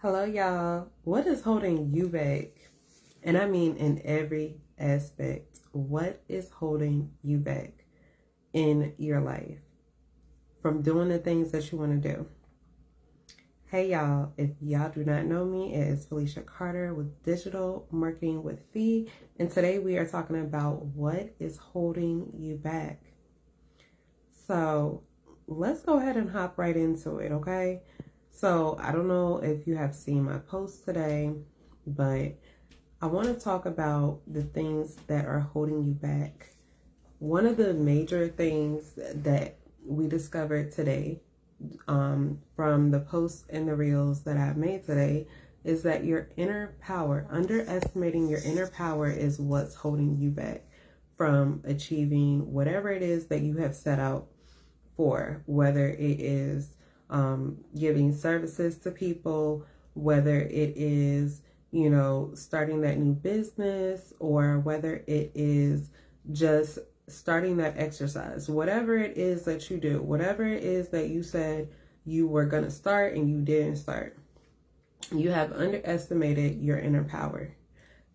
Hello, y'all. What is holding you back? And I mean in every aspect. What is holding you back in your life from doing the things that you want to do? Hey, y'all. If y'all do not know me, it is Felicia Carter with Digital Marketing with Fee. And today we are talking about what is holding you back. So let's go ahead and hop right into it, okay? So I don't know if you have seen my post today, but I want to talk about the things that are holding you back. One of the major things that we discovered today from the posts and the reels that I've made today is that your inner power, underestimating your inner power, is what's holding you back from achieving whatever it is that you have set out for, whether it is giving services to people, whether it is, starting that new business, or whether it is just starting that exercise, whatever it is that you do, whatever it is that you said you were going to start and you didn't start, you have underestimated your inner power.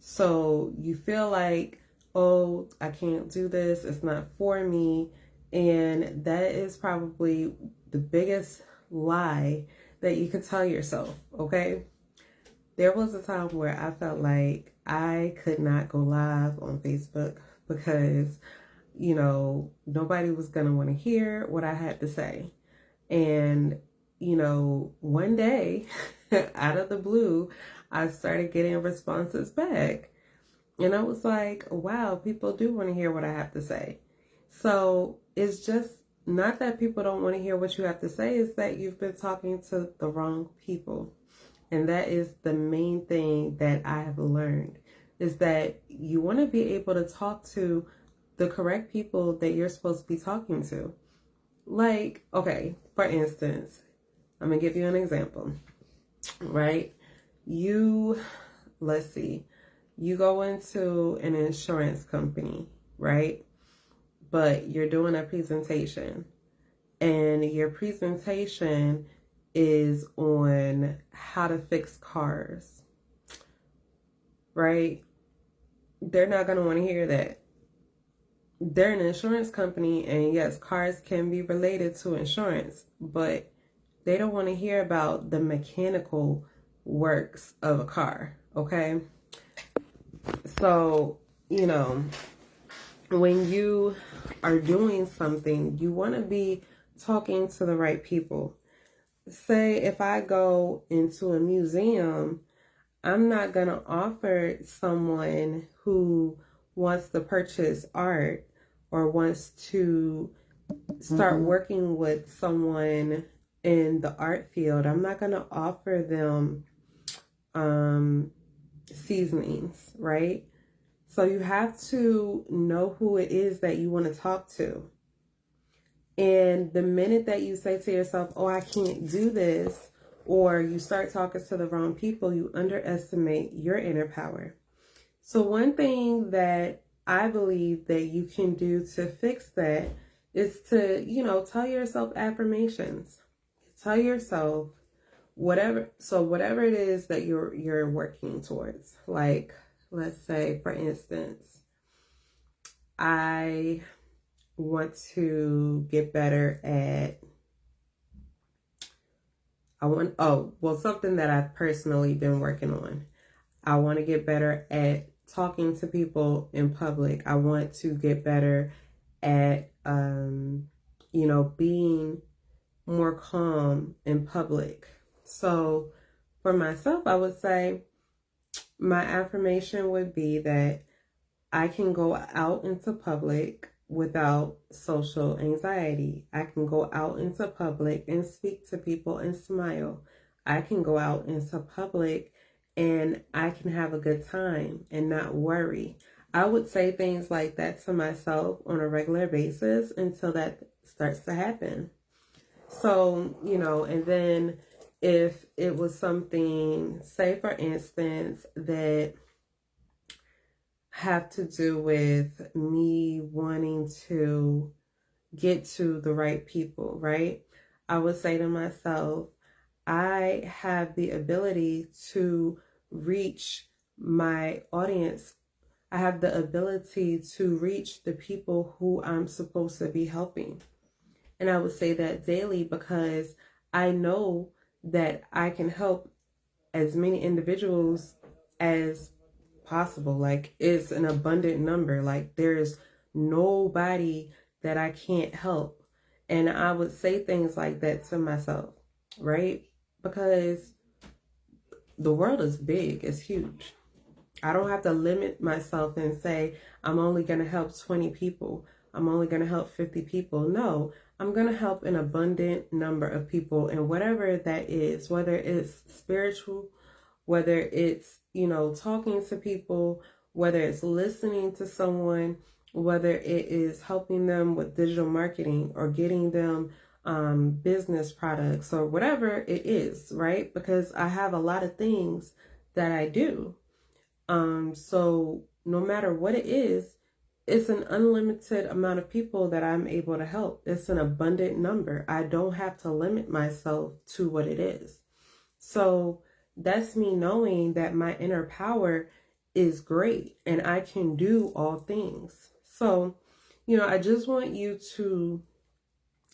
So you feel like, oh, I can't do this, it's not for me. And that is probably the biggest lie that you could tell yourself, okay? There was a time where I felt like I could not go live on Facebook because, nobody was going to want to hear what I had to say. And, one day, out of the blue, I started getting responses back. And I was like, wow, people do want to hear what I have to say. So it's just not that people don't want to hear what you have to say, it's that you've been talking to the wrong people. And that is the main thing that I have learned, is that you want to be able to talk to the correct people that you're supposed to be talking to. Like, okay, for instance, I'm going to give you an example, right? Let's see, you go into an insurance company, right? But you're doing a presentation, and your presentation is on how to fix cars, right? They're not going to want to hear that. They're an insurance company, and yes, cars can be related to insurance, but they don't want to hear about the mechanical works of a car, okay? So, when you are doing something, you want to be talking to the right people. Say if I go into a museum, I'm not going to offer someone who wants to purchase art or wants to start working with someone in the art field. I'm not going to offer them seasonings, right? So you have to know who it is that you want to talk to. And the minute that you say to yourself, oh, I can't do this, or you start talking to the wrong people, you underestimate your inner power. So one thing that I believe that you can do to fix that is to, tell yourself affirmations. Tell yourself whatever it is that you're working towards. Like, let's say, for instance, I want to get better at something that I've personally been working on. I want to get better at talking to people in public. I want to get better at being more calm in public. So for myself, I would say my affirmation would be that I can go out into public without social anxiety. I can go out into public and speak to people and smile. I can go out into public and I can have a good time and not worry. I would say things like that to myself on a regular basis until that starts to happen. So, and then if it was something, say for instance, that have to do with me wanting to get to the right people, right? I would say to myself, I have the ability to reach my audience. I have the ability to reach the people who I'm supposed to be helping. And I would say that daily because I know that I can help as many individuals as possible. Like, it's an abundant number. Like, there's nobody that I can't help. And I would say things like that to myself, right? Because the world is big, it's huge. I don't have to limit myself and say, I'm only going to help 20 people. I'm only going to help 50 people. No, I'm going to help an abundant number of people. And whatever that is, whether it's spiritual, whether it's, talking to people, whether it's listening to someone, whether it is helping them with digital marketing or getting them business products or whatever it is, right? Because I have a lot of things that I do. So no matter what it is, it's an unlimited amount of people that I'm able to help. It's an abundant number. I don't have to limit myself to what it is. So that's me knowing that my inner power is great and I can do all things. So, I just want you to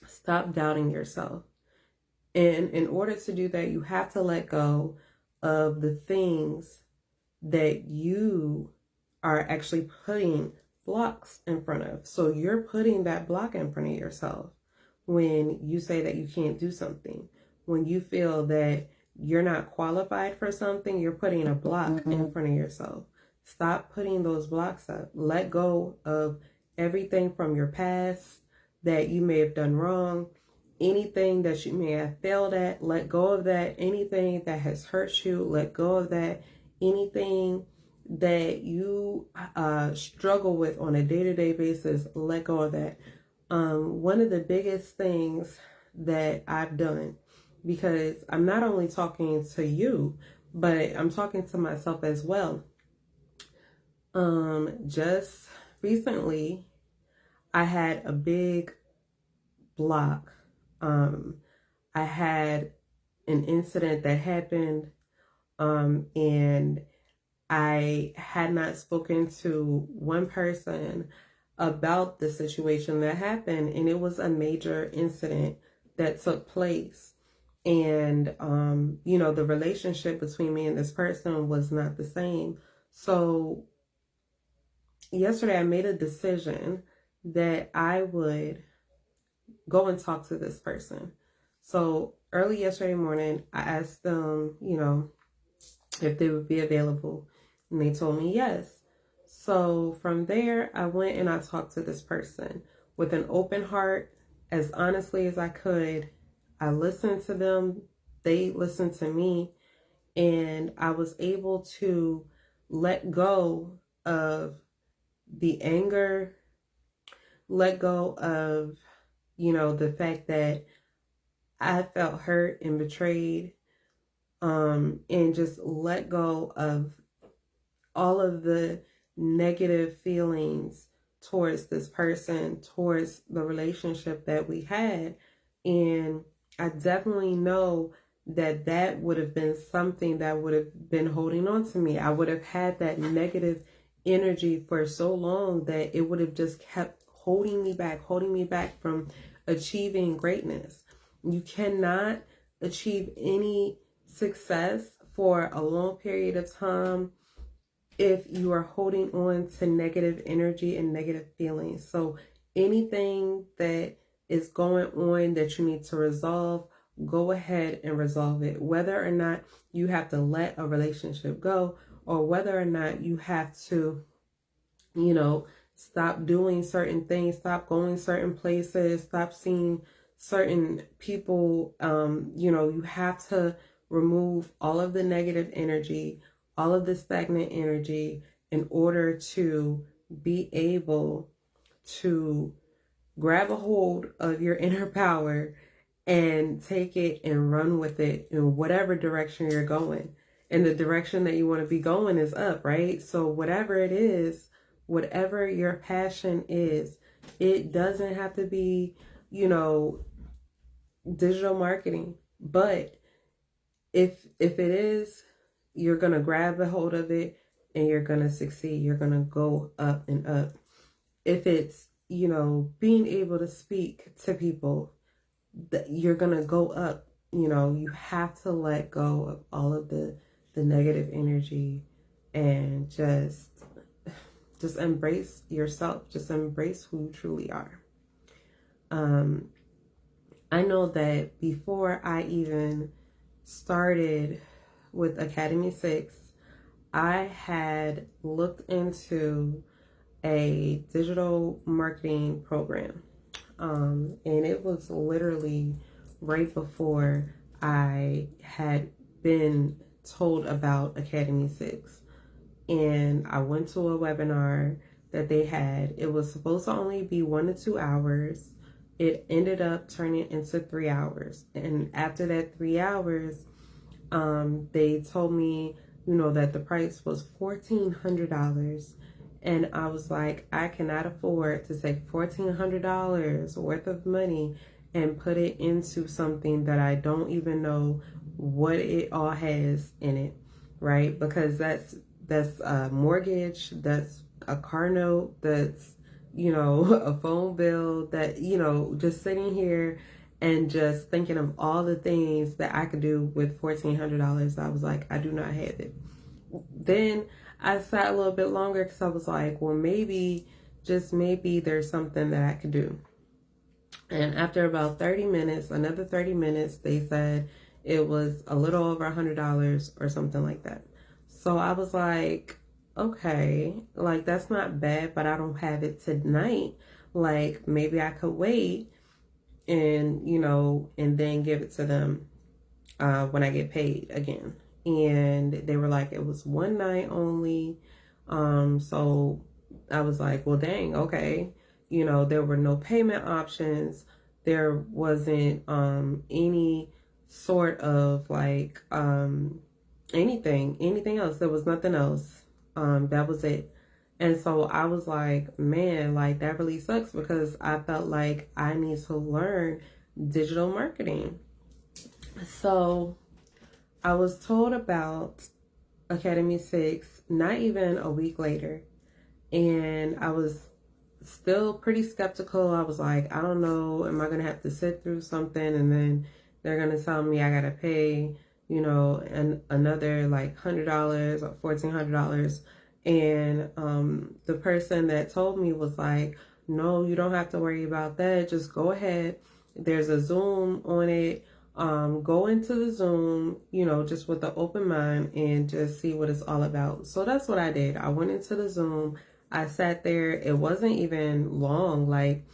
stop doubting yourself. And in order to do that, you have to let go of the things that you are actually putting blocks in front of. So you're putting that block in front of yourself when you say that you can't do something. When you feel that you're not qualified for something, you're putting a block in front of yourself. Stop putting those blocks up. Let go of everything from your past that you may have done wrong. Anything that you may have failed at, let go of that. Anything that has hurt you, let go of that. Anything that you struggle with on a day-to-day basis, let go of that. One of the biggest things that I've done, because I'm not only talking to you, but I'm talking to myself as well. Just recently, I had a big block. I had an incident that happened, and I had not spoken to one person about the situation that happened, and it was a major incident that took place. And, the relationship between me and this person was not the same. So yesterday I made a decision that I would go and talk to this person. So early yesterday morning, I asked them, if they would be available, and they told me yes. So from there, I went and I talked to this person with an open heart, as honestly as I could. I listened to them, they listened to me, and I was able to let go of the anger, let go of, the fact that I felt hurt and betrayed, and just let go of all of the negative feelings towards this person, towards the relationship that we had. And I definitely know that that would have been something that would have been holding on to me. I would have had that negative energy for so long that it would have just kept holding me back from achieving greatness. You cannot achieve any success for a long period of time if you are holding on to negative energy and negative feelings. So anything that is going on that you need to resolve, go ahead and resolve it. Whether or not you have to let a relationship go, or whether or not you have to, stop doing certain things, stop going certain places, stop seeing certain people, you have to remove all of the negative energy, all of the stagnant energy in order to be able to grab a hold of your inner power and take it and run with it in whatever direction you're going. And the direction that you want to be going is up, right? So whatever it is, whatever your passion is, it doesn't have to be, digital marketing, but if it is, you're going to grab a hold of it and you're going to succeed. You're going to go up and up. If it's, you know, being able to speak to people, you're going to go up. You know, you have to let go of all of the negative energy and just embrace yourself. Just embrace who you truly are. I know that before I even started with Academy 6, I had looked into a digital marketing program. And it was literally right before I had been told about Academy 6. And I went to a webinar that they had. It was supposed to only be 1 to 2 hours. It ended up turning into 3 hours. And after that 3 hours, they told me, you know, that the price was $1,400. And I was like, I cannot afford to take $1,400 worth of money and put it into something that I don't even know what it all has in it, right? Because that's a mortgage, that's a car note, that's, you know, a phone bill, that, you know, just sitting here and just thinking of all the things that I could do with $1,400. I was like, I do not have it. Then I sat a little bit longer because I was like, well, maybe, just maybe there's something that I could do. And after about 30 minutes, another 30 minutes, they said it was a little over $100 or something like that. So I was like, okay, like that's not bad, but I don't have it tonight. Like maybe I could wait and, you know, and then give it to them when I get paid again. And they were like, it was one night only. So I was like, well, dang, okay. You know, there were no payment options. There wasn't any sort of like anything else. There was nothing else. That was it. And so I was like, man, like that really sucks, because I felt like I need to learn digital marketing. So I was told about Academy 6 not even a week later, and I was still pretty skeptical. I was like, I don't know, am I gonna have to sit through something and then they're gonna tell me I gotta pay, you know, another like $100 or $1,400? And the person that told me was like, no, you don't have to worry about that, just go ahead, there's a Zoom on it. Go into the Zoom, you know, just with an open mind and just see what it's all about. So that's what I did. I went into the Zoom. I sat there. It wasn't even long. Like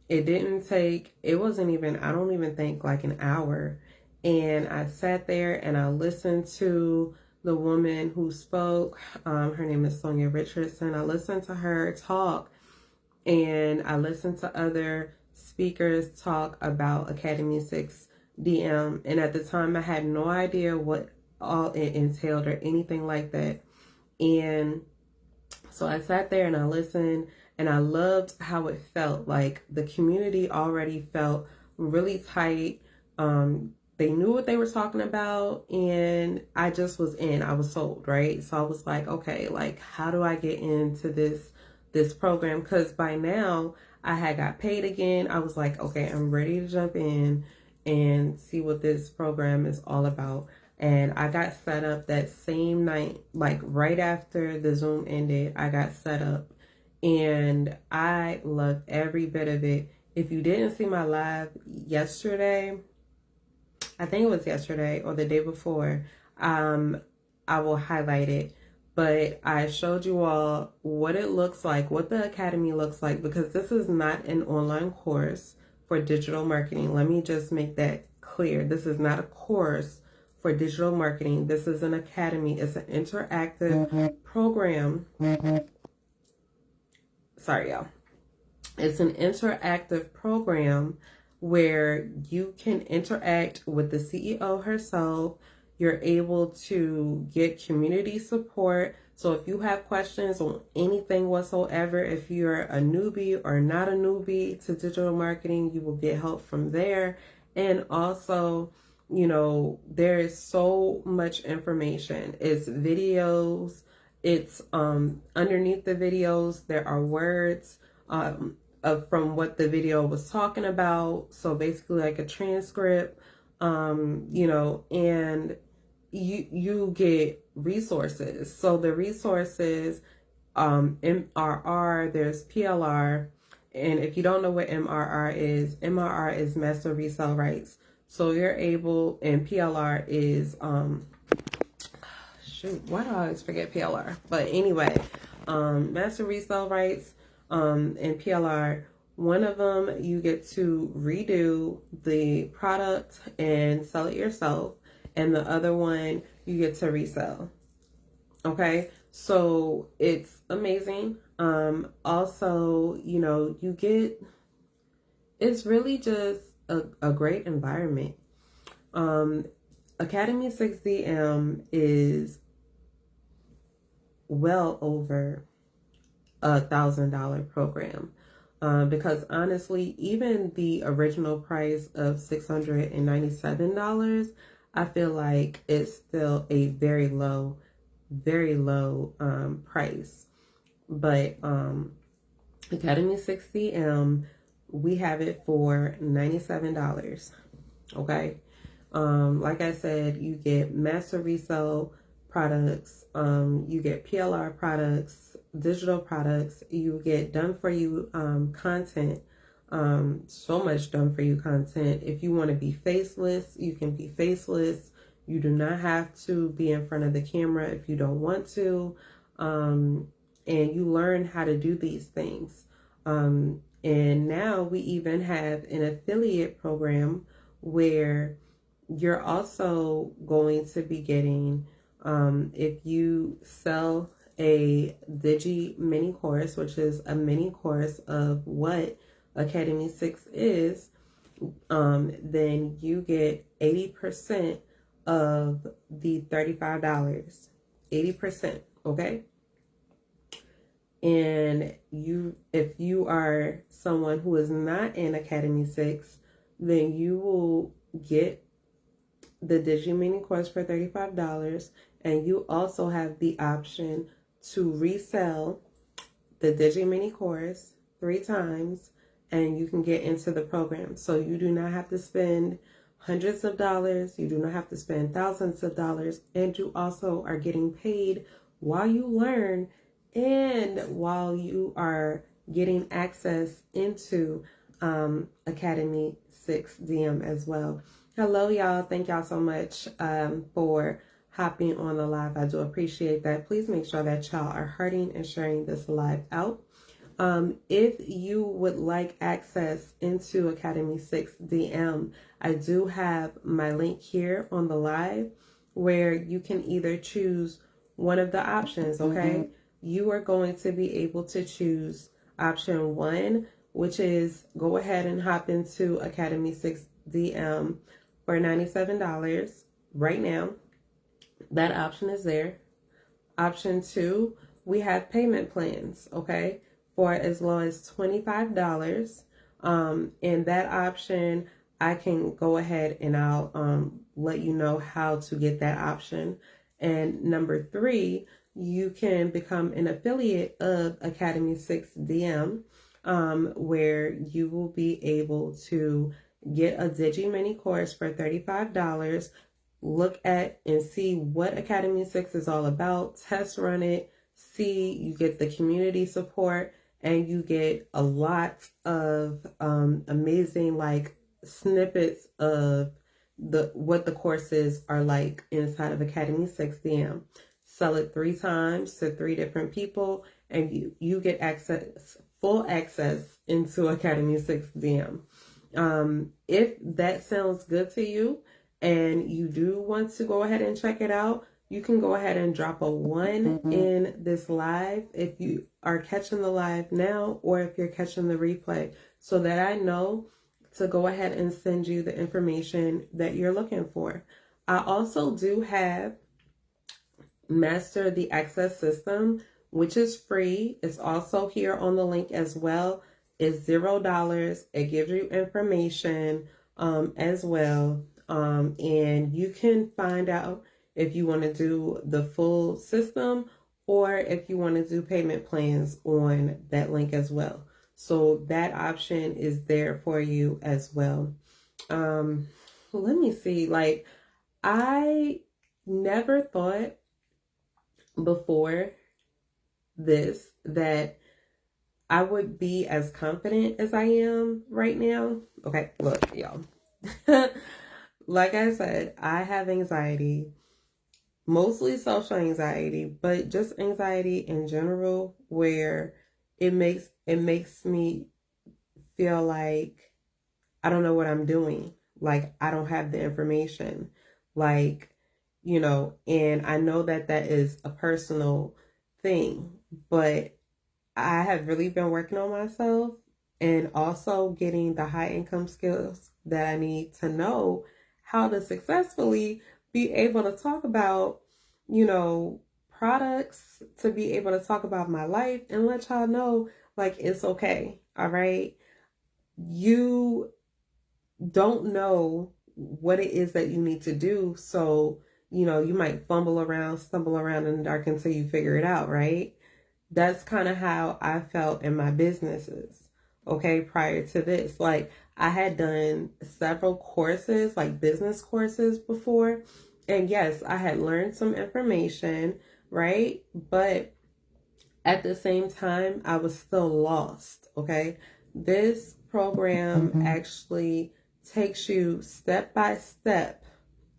it wasn't even, I don't even think like an hour. And I sat there and I listened to the woman who spoke. Her name is Sonia Richardson. I listened to her talk, and I listened to other speakers talk about Academy 6 DM. And at the time I had no idea what all it entailed or anything like that. And so I sat there and I listened, and I loved how it felt. Like the community already felt really tight. They knew what they were talking about, and I just was in. I was sold, right? So I was like, okay, like how do I get into this program? Because by now I had got paid again. I was like, okay, I'm ready to jump in and see what this program is all about. And I got set up that same night, like right after the Zoom ended, I got set up, and I loved every bit of it. If you didn't see my live yesterday, I think it was yesterday or the day before, I will highlight it. But I showed you all what it looks like, what the Academy looks like, because this is not an online course for digital marketing. Let me just make that clear. This is not a course for digital marketing. This is an academy. It's an interactive program. Sorry, y'all. It's an interactive program where you can interact with the CEO herself. You're able to get community support. So if you have questions on anything whatsoever, if you're a newbie or not a newbie to digital marketing, you will get help from there. And also, You know, there is so much information. It's videos, it's underneath the videos, there are words from what the video was talking about. So basically like a transcript, you know, and you get resources. So the resources, MRR, there's PLR, and if you don't know what MRR is master resale rights. So you're able, and PLR is shoot, why do I always forget PLR? But anyway, master resale rights, and PLR. One of them, you get to redo the product and sell it yourself, and the other one, you get to resell. Okay, so it's amazing. Also, you know, you get, it's really just a great environment. Academy 6DM is well over $1,000 program. Because honestly, even the original price of $697, I feel like it's still a very low price. But Academy 6DM, we have it for $97. Okay. Like I said, you get master resale products, you get PLR products, digital products, you get done for you content, so much done for you content. If you want to be faceless, you can be faceless. You do not have to be in front of the camera if you don't want to. And you learn how to do these things. And now we even have an affiliate program where you're also going to be getting, if you sell a Digi mini course, which is a mini course of what Academy 6 is, then you get 80% of the $35. 80%, okay? And if you are someone who is not in Academy 6, then you will get the Digi mini course for $35, and you also have the option to resell the Digi mini course 3 times, and you can get into the program. So you do not have to spend hundreds of dollars, you do not have to spend thousands of dollars, and you also are getting paid while you learn and while you are getting access into Academy 6DM as well. Hello, y'all. Thank y'all so much for hopping on the live. I do appreciate that. Please make sure that y'all are hearting and sharing this live out. If you would like access into Academy 6DM, I do have my link here on the live where you can either choose one of the options, okay? You are going to be able to choose option 1, which is go ahead and hop into Academy 6DM for $97 right now. That option is there. Option 2, we have payment plans, okay, for as low as $25. And that option, I can go ahead and I'll let you know how to get that option. And number 3, you can become an affiliate of Academy 6DM, where you will be able to get a Digi mini course for $35, look at and see what Academy 6 is all about, test run it, see, you get the community support, and you get a lot of amazing like snippets of what the courses are like inside of Academy 6DM. Sell it 3 times to 3 different people, and you get access, full access into Academy 6DM. If that sounds good to you and you do want to go ahead and check it out, you can go ahead and drop a 1 in this live if you are catching the live now or if you're catching the replay, so that I know to go ahead and send you the information that you're looking for. I also do have Master the Access System, which is free. It's also here on the link as well. It's $0. It gives you information as well. And you can find out if you want to do the full system or if you want to do payment plans on that link as well. So that option is there for you as well. Let me see. Like, I never thought before this that I would be as confident as I am right now. Okay, look, y'all. Like I said, I have anxiety, mostly social anxiety, but just anxiety in general, where it makes me feel like I don't know what I'm doing. Like, I don't have the information. Like, and I know that that is a personal thing, but I have really been working on myself and also getting the high income skills that I need to know how to successfully be able to talk about, products, to be able to talk about my life and let y'all know, like, it's okay. All right. You don't know what it is that you need to do. So, you might stumble around in the dark until you figure it out, right? That's kind of how I felt in my businesses, okay, prior to this. Like, I had done several courses, like business courses before. And yes, I had learned some information, right? But at the same time, I was still lost, okay? This program actually takes you step by step.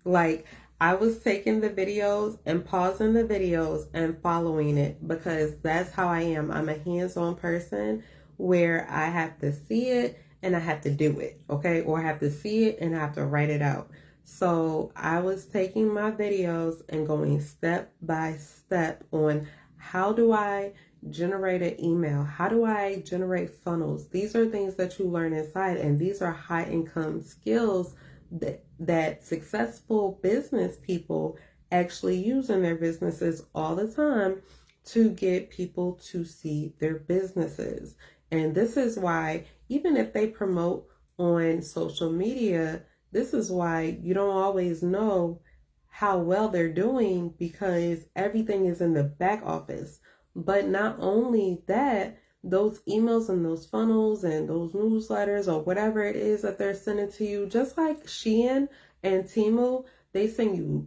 Like, I was taking the videos and pausing the videos and following it because that's how I am. I'm a hands-on person where I have to see it and I have to do it, okay? Or I have to see it and I have to write it out. So I was taking my videos and going step by step on how do I generate an email? How do I generate funnels? These are things that you learn inside, and these are high income skills that successful business people actually use in their businesses all the time to get people to see their businesses. And this is why, even if they promote on social media, this is why you don't always know how well they're doing because everything is in the back office. But not only that, those emails and those funnels and those newsletters or whatever it is that they're sending to you, just like Shein and Temu, they send you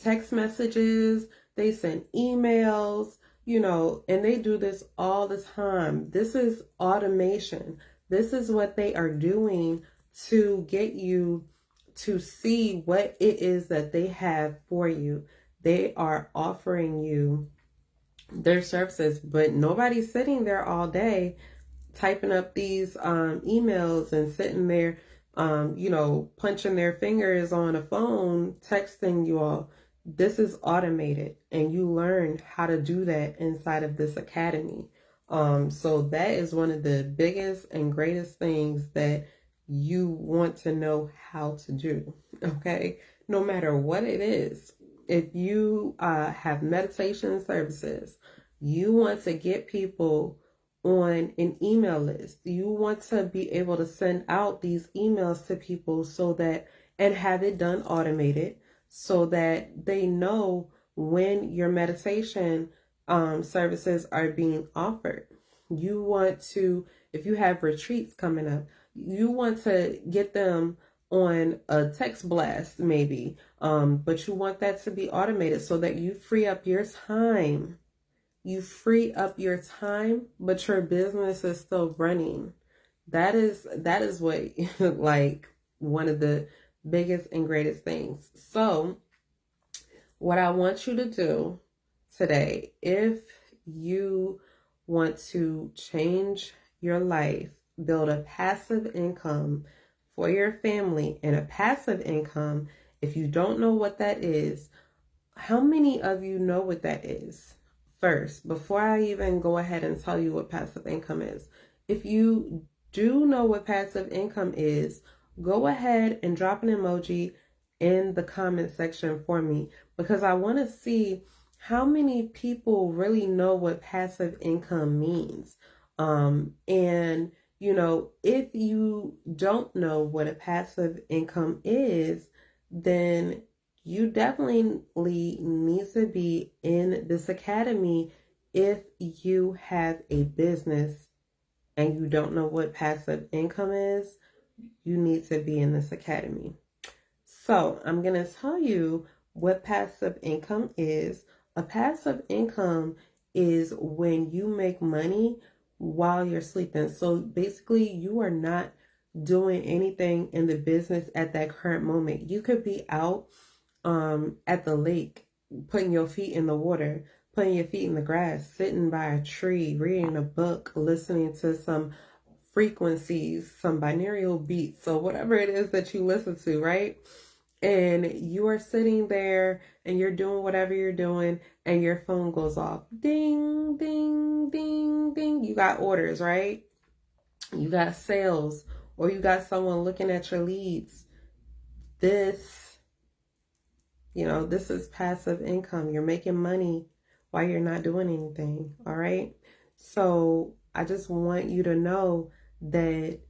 text messages, they send emails, and they do this all the time. This is automation. This is what they are doing to get you to see what it is that they have for you. They are offering you their services, but nobody's sitting there all day typing up these emails and sitting there, punching their fingers on a phone, texting you all. This is automated, and you learn how to do that inside of this academy. So that is one of the biggest and greatest things that you want to know how to do, okay? No matter what it is. If you have meditation services, you want to get people on an email list. You want to be able to send out these emails to people and have it done automated so that they know when your meditation services are being offered. You want to, if you have retreats coming up, you want to get them on a text blast maybe, but you want that to be automated so that you free up your time. You free up your time, but your business is still running. That is what like one of the biggest and greatest things. So what I want you to do today, if you want to change your life, build a passive income for your family, and a passive income, if you don't know what that is, how many of you know what that is? First, before I even go ahead and tell you what passive income is, if you do know what passive income is, go ahead and drop an emoji in the comment section for me, because I want to see how many people really know what passive income means. And if you don't know what a passive income is, then you definitely need to be in this academy. If you have a business and you don't know what passive income is, you need to be in this academy. So I'm going to tell you what passive income is. A passive income is when you make money while you're sleeping. So basically, you are not doing anything in the business at that current moment. You could be out at the lake, putting your feet in the water, putting your feet in the grass, sitting by a tree, reading a book, listening to some frequencies, some binaural beats, so whatever it is that you listen to, right? And you are sitting there and you're doing whatever you're doing, and your phone goes off. Ding, ding, ding, ding. You got orders, right? You got sales, or you got someone looking at your leads. This is passive income. You're making money while you're not doing anything. All right. So I just want you to know that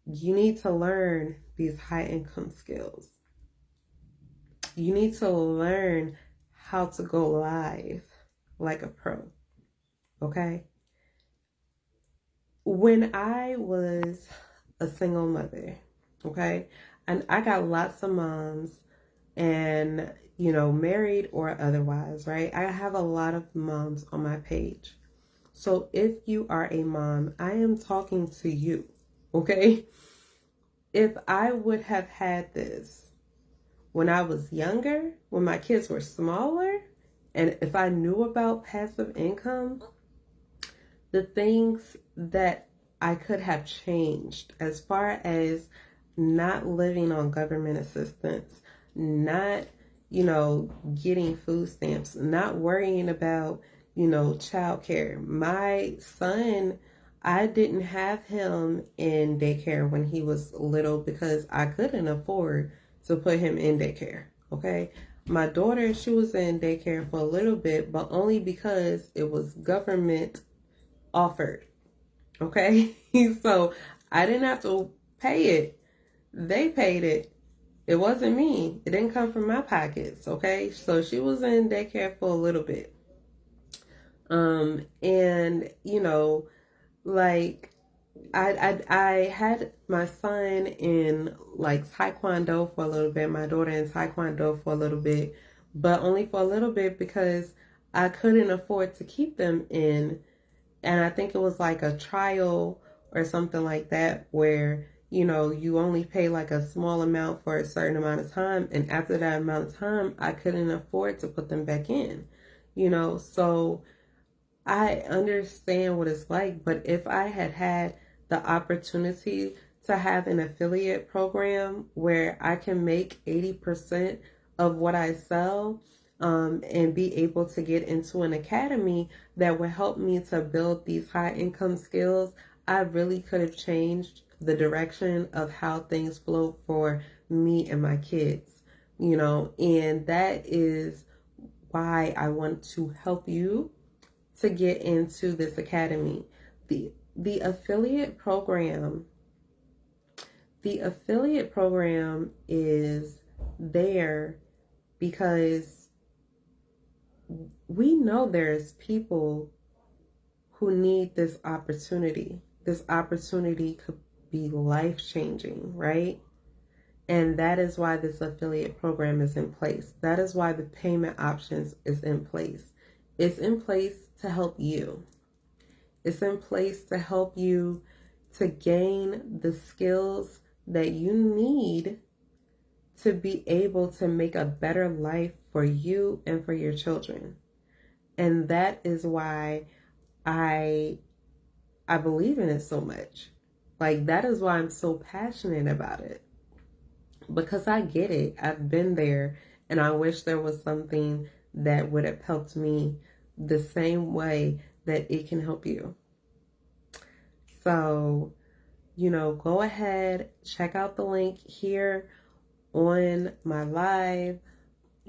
you need to learn these high income skills. You need to learn how to go live like a pro. Okay. When I was a single mother, okay, and I got lots of moms, and married or otherwise, right? I have a lot of moms on my page. So if you are a mom, I am talking to you, okay? If I would have had this when I was younger, when my kids were smaller, and if I knew about passive income, the things that I could have changed as far as not living on government assistance, not, getting food stamps, not worrying about, childcare. My son, I didn't have him in daycare when he was little because I couldn't afford to put him in daycare. Okay. My daughter, she was in daycare for a little bit, but only because it was government offered. Okay. So I didn't have to pay it. They paid it. It wasn't me. It didn't come from my pockets. Okay. So she was in daycare for a little bit. And like I had my son in like Taekwondo for a little bit, my daughter in Taekwondo for a little bit, but only for a little bit because I couldn't afford to keep them in. And I think it was like a trial or something like that where, you only pay like a small amount for a certain amount of time. And after that amount of time, I couldn't afford to put them back in, so I understand what it's like. But if I had had the opportunity to have an affiliate program where I can make 80% of what I sell, and be able to get into an academy that would help me to build these high income skills, I really could have changed the direction of how things flow for me and my kids, and that is why I want to help you to get into this academy. The affiliate program, is there because we know there's people who need this opportunity. This opportunity could be life-changing, right? And that is why this affiliate program is in place. That is why the payment options is in place. It's in place to help you. It's in place to help you to gain the skills that you need to be able to make a better life for you and for your children. And that is why I believe in it so much. Like, that is why I'm so passionate about it. Because I get it. I've been there, and I wish there was something that would have helped me the same way that it can help you. So, go ahead, check out the link here on my live.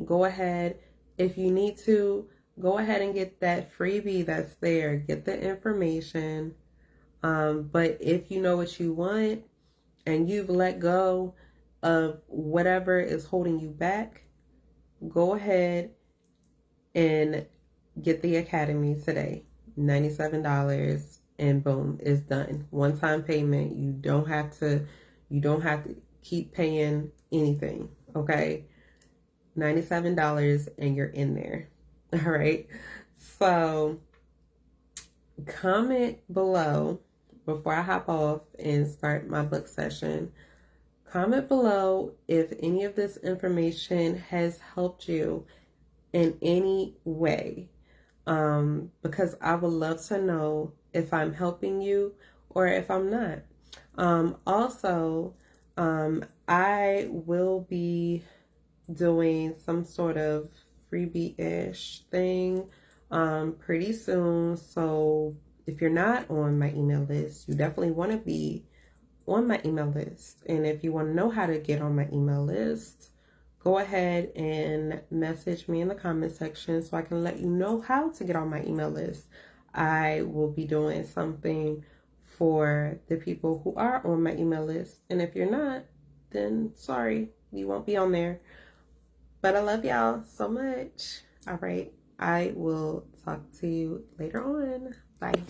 Go ahead. If you need to, go ahead and get that freebie that's there. Get the information. But if you know what you want and you've let go of whatever is holding you back, go ahead and get the Academy today. $97 and boom, it's done. One-time payment. You don't have to keep paying anything, okay? $97 and you're in there. All right. So comment below before I hop off and start my book session. Comment below if any of this information has helped you in any way, because I would love to know if I'm helping you or if I'm not. Also, I will be doing some sort of freebie-ish thing pretty soon. So if you're not on my email list, you definitely want to be on my email list. And if you want to know how to get on my email list, go ahead and message me in the comment section so I can let you know how to get on my email list. I will be doing something for the people who are on my email list. And if you're not, then sorry, you won't be on there. But I love y'all so much. All right. I will talk to you later on. Bye.